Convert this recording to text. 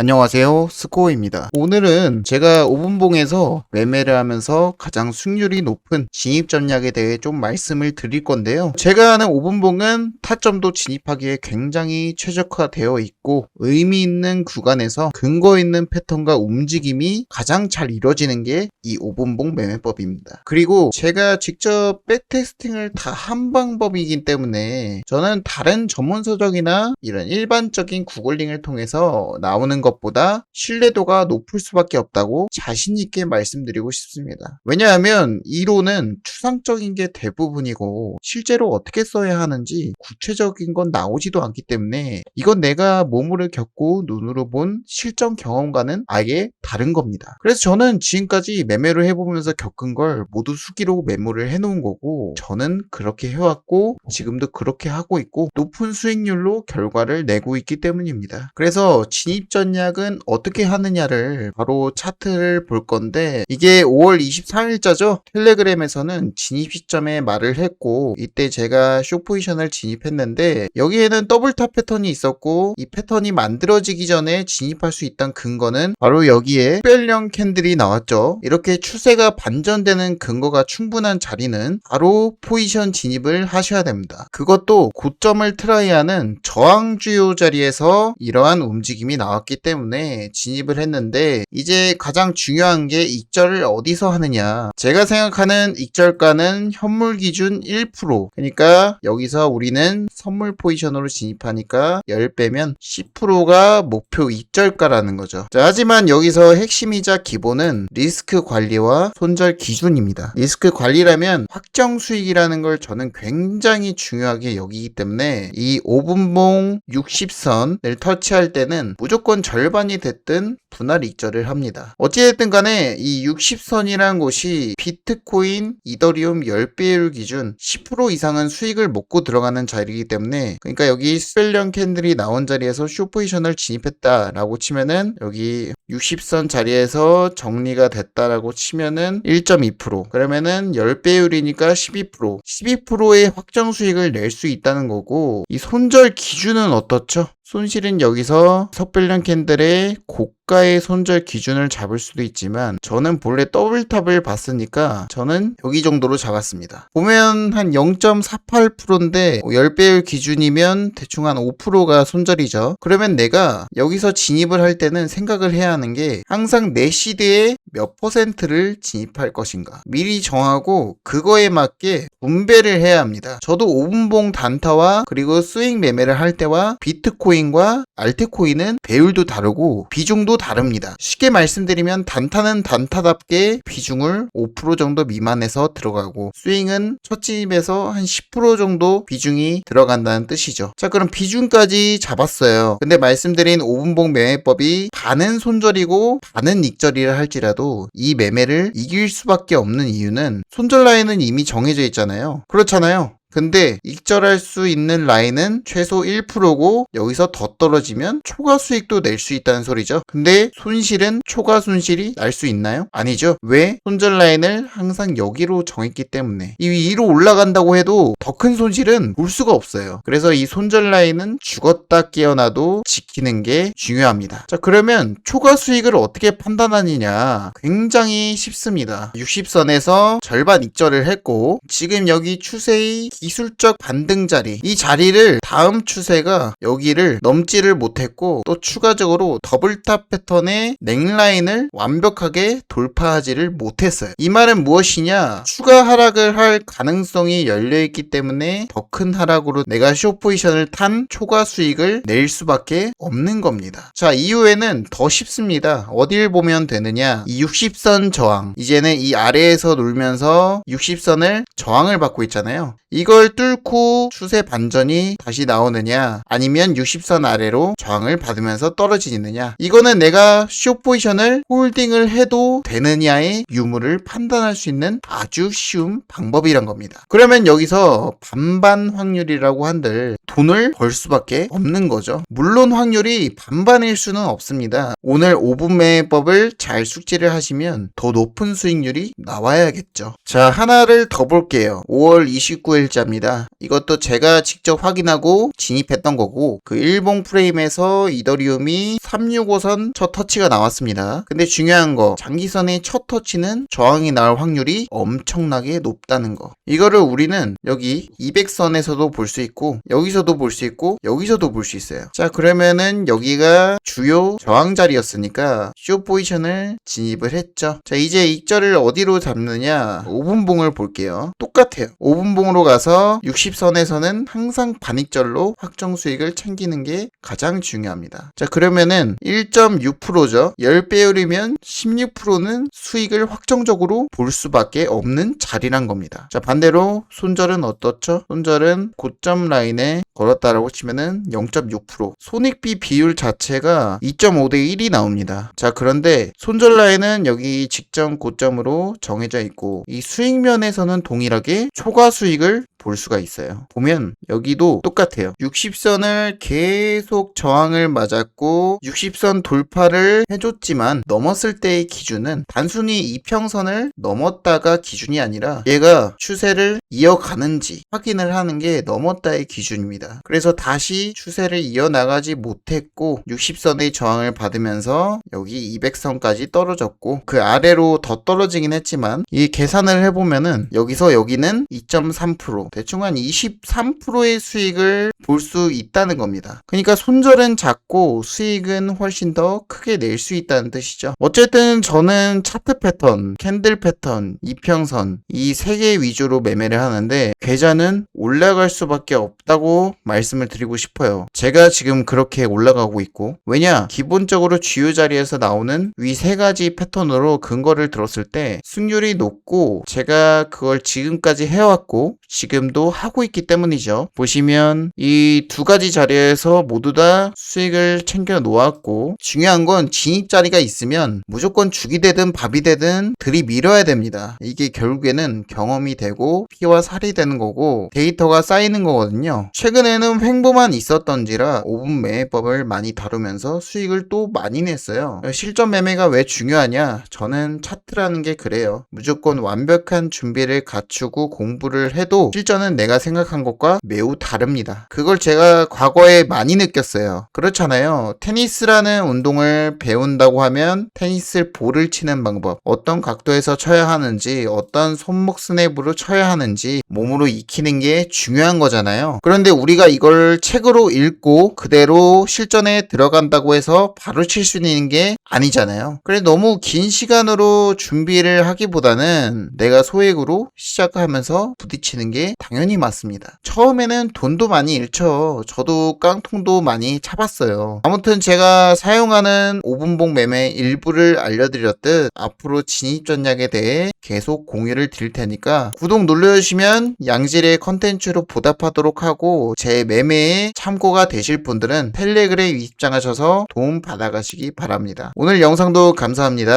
안녕하세요, 스코어입니다. 오늘은 제가 5분봉에서 매매를 하면서 가장 승률이 높은 진입 전략에 대해 좀 말씀을 드릴 건데요. 제가 하는 5분봉은 타점도 진입하기에 굉장히 최적화되어 있고 의미 있는 구간에서 근거 있는 패턴과 움직임이 가장 잘 이루어지는 게 이 5분봉 매매법입니다. 그리고 제가 직접 백테스팅을 다 한 방법이기 때문에 저는 다른 전문 서적이나 이런 일반적인 구글링을 통해서 나오는 것보다 신뢰도가 높을 수밖에 없다고 자신 있게 말씀드리고 싶습니다. 왜냐하면 이론은 추상적인 게 대부분이고 실제로 어떻게 써야 하는지 구체적인 건 나오지도 않기 때문에 이건 내가 몸으로 겪고 눈으로 본 실전 경험과는 아예 다른 겁니다. 그래서 저는 지금까지 매매를 해보면서 겪은 걸 모두 수기로 메모를 해놓은 거고 저는 그렇게 해왔고 지금도 그렇게 하고 있고 높은 수익률로 결과를 내고 있기 때문입니다. 그래서 진입 전략은 어떻게 하느냐를 바로 차트를 볼 건데 이게 5월 23일자죠. 텔레그램에서는 진입 시점에 말을 했고 이때 제가 숏 포지션을 진입했는데 여기에는 더블탑 패턴이 있었고 이 패턴이 만들어지기 전에 진입할 수 있던 근거는 바로 여기에 특별형 캔들이 나왔죠. 이렇게 추세가 반전되는 근거가 충분한 자리는 바로 포지션 진입을 하셔야 됩니다. 그것도 고점을 트라이하는 저항주요 자리에서 이러한 움직임이 나왔기 때문에 진입을 했는데 이제 가장 중요한 게 익절을 어디서 하느냐. 제가 생각하는 익절가는 현물 기준 1%. 그러니까 여기서 우리는 선물 포지션으로 진입하니까 10배면 10%가 목표 익절가라는 거죠. 자, 하지만 여기서 핵심이자 기본은 리스크 관리와 손절 기준입니다. 리스크 관리라면 확정 수익이라는 걸 저는 굉장히 중요하게 여기기 때문에 이 5분봉 60선을 터치할 때는 무조건 절반이 됐든 분할 익절을 합니다. 어찌됐든 간에 이 60선이란 곳이 비트코인, 이더리움 10배율 기준 10% 이상은 수익을 먹고 들어가는 자리이기 때문에 그러니까 여기 스펠령 캔들이 나온 자리에서 숏 포지션을 진입했다라고 치면은 여기 60선 자리에서 정리가 됐다라고 치면은 1.2% 그러면은 10배율이니까 12% 12%의 확정 수익을 낼 수 있다는 거고 이 손절 기준은 어떻죠? 손실은 여기서 섣불량 캔들의 고가의 손절 기준을 잡을 수도 있지만 저는 본래 더블탑을 봤으니까 저는 여기 정도로 잡았습니다. 보면 한 0.48%인데 10배율 기준이면 대충 한 5%가 손절이죠. 그러면 내가 여기서 진입을 할 때는 생각을 해야 하는 게 항상 내 시드에 몇 퍼센트를 진입할 것인가 미리 정하고 그거에 맞게 분배를 해야 합니다. 저도 5분봉 단타와 그리고 스윙 매매를 할 때와 비트코인과 알트코인은 배율도 다르고 비중도 다릅니다. 쉽게 말씀드리면 단타는 단타답게 비중을 5% 정도 미만에서 들어가고 스윙은 첫 진입에서 한 10% 정도 비중이 들어간다는 뜻이죠. 자, 그럼 비중까지 잡았어요. 근데 말씀드린 5분봉 매매법이 반은 손절이고 반은 익절이라 할지라도 이 매매를 이길 수밖에 없는 이유는 손절 라인은 이미 정해져 있잖아요. 그렇잖아요. 근데 익절할 수 있는 라인은 최소 1%고 여기서 더 떨어지면 초과 수익도 낼 수 있다는 소리죠. 근데 손실은 초과 손실이 날 수 있나요? 아니죠. 왜? 손절 라인을 항상 여기로 정했기 때문에 이 위로 올라간다고 해도 더 큰 손실은 볼 수가 없어요. 그래서 이 손절 라인은 죽었다 깨어나도 지키는 게 중요합니다. 자, 그러면 초과 수익을 어떻게 판단하느냐 굉장히 쉽습니다. 60선에서 절반 익절을 했고 지금 여기 추세의 기술적 반등 자리 이 자리를 다음 추세가 여기를 넘지를 못했고 또 추가적으로 더블탑 패턴의 넥라인을 완벽하게 돌파하지를 못했어요. 이 말은 무엇이냐 추가 하락을 할 가능성이 열려있기 때문에 더 큰 하락으로 내가 숏 포지션을 탄 초과 수익을 낼 수밖에 없는 겁니다. 자, 이후에는 더 쉽습니다. 어딜 보면 되느냐 이 60선 저항 이제는 이 아래에서 놀면서 60선을 저항을 받고 있잖아요. 이걸 뚫고 추세 반전이 다시 나오느냐 아니면 60선 아래로 저항을 받으면서 떨어지느냐 이거는 내가 숏 포지션을 홀딩을 해도 되느냐의 유무를 판단할 수 있는 아주 쉬운 방법이란 겁니다. 그러면 여기서 반반 확률이라고 한들 돈을 벌 수밖에 없는 거죠. 물론 확률이 반반일 수는 없습니다. 오늘 5분 매매법을 잘 숙지를 하시면 더 높은 수익률이 나와야겠죠. 자, 하나를 더 볼게요. 5월 29일 날짜입니다. 이것도 제가 직접 확인하고 진입했던 거고, 그 일봉 프레임에서 이더리움이 365선 첫 터치가 나왔습니다. 근데 중요한 거, 장기선의 첫 터치는 저항이 나올 확률이 엄청나게 높다는 거. 이거를 우리는 여기 200선에서도 볼 수 있고, 여기서도 볼 수 있고, 여기서도 볼 수 있어요. 자, 그러면은 여기가 주요 저항 자리였으니까 숏 포지션을 진입을 했죠. 자, 이제 익절을 어디로 잡느냐, 5분봉을 볼게요. 똑같아요. 5분봉으로 가서 60선에서는 항상 반익절로 확정 수익을 챙기는 게 가장 중요합니다. 자, 그러면은 1.6%죠. 10배율이면 16%는 수익을 확정적으로 볼 수밖에 없는 자리란 겁니다. 자, 반대로 손절은 어떻죠? 손절은 고점 라인에 걸었다라고 치면은 0.6%. 손익비 비율 자체가 2.5대 1이 나옵니다. 자, 그런데 손절 라인은 여기 직전 고점으로 정해져 있고, 이 수익면에서는 동일하게 초과 수익을 볼 수가 있어요. 보면 여기도 똑같아요. 60선을 계속 저항을 맞았고 60선 돌파를 해줬지만 넘었을 때의 기준은 단순히 이평선을 넘었다가 기준이 아니라 얘가 추세를 이어가는지 확인을 하는 게 넘었다의 기준입니다. 그래서 다시 추세를 이어나가지 못했고 60선의 저항을 받으면서 여기 200선까지 떨어졌고, 그 아래로 더 떨어지긴 했지만 이 계산을 해보면은 여기서 여기는 2.3%, 대충 한 23%의 수익을 볼 수 있다는 겁니다. 그러니까 손절은 작고 수익은 훨씬 더 크게 낼 수 있다는 뜻이죠. 어쨌든 저는 차트 패턴, 캔들 패턴, 이평선 이 세 개 위주로 매매를 하는데 계좌는 올라갈 수밖에 없다고 말씀을 드리고 싶어요. 제가 지금 그렇게 올라가고 있고, 왜냐? 기본적으로 주요 자리에서 나오는 위 세 가지 패턴으로 근거를 들었을 때 승률이 높고 제가 그걸 지금까지 해왔고 지금도 하고 있기 때문이죠. 보시면 이 두 가지 자리에서 모두 다 수익을 챙겨 놓았고, 중요한 건 진입 자리가 있으면 무조건 죽이 되든 밥이 되든 들이밀어야 됩니다. 이게 결국에는 경험이 되고 피와 살이 되는 거고 데이터가 쌓이는 거거든요. 최근에는 횡보만 있었던지라 5분 매매법을 많이 다루면서 수익을 또 많이 냈어요. 실전 매매가 왜 중요하냐? 저는 차트라는 게 그래요. 무조건 완벽한 준비를 갖추고 공부를 해도 실전은 내가 생각한 것과 매우 다릅니다. 그걸 제가 과거에 많이 느꼈어요. 그렇잖아요. 테니스라는 운동을 배운다고 하면 테니스 볼을 치는 방법, 어떤 각도에서 쳐야 하는지, 어떤 손목 스냅으로 쳐야 하는지 몸으로 익히는 게 중요한 거잖아요. 그런데 우리가 이걸 책으로 읽고 그대로 실전에 들어간다고 해서 바로 칠 수 있는 게 아니잖아요. 그래 너무 긴 시간으로 준비를 하기보다는 내가 소액으로 시작하면서 부딪히는 게 당연히 맞습니다. 처음에는 돈도 많이 잃죠. 저도 깡통도 많이 차봤어요. 아무튼 제가 사용하는 5분봉 매매 일부를 알려드렸듯 앞으로 진입 전략에 대해 계속 공유를 드릴 테니까 구독 눌러주시면 양질의 컨텐츠로 보답하도록 하고, 제 매매에 참고가 되실 분들은 텔레그램에 입장하셔서 도움 받아가시기 바랍니다. 오늘 영상도 감사합니다.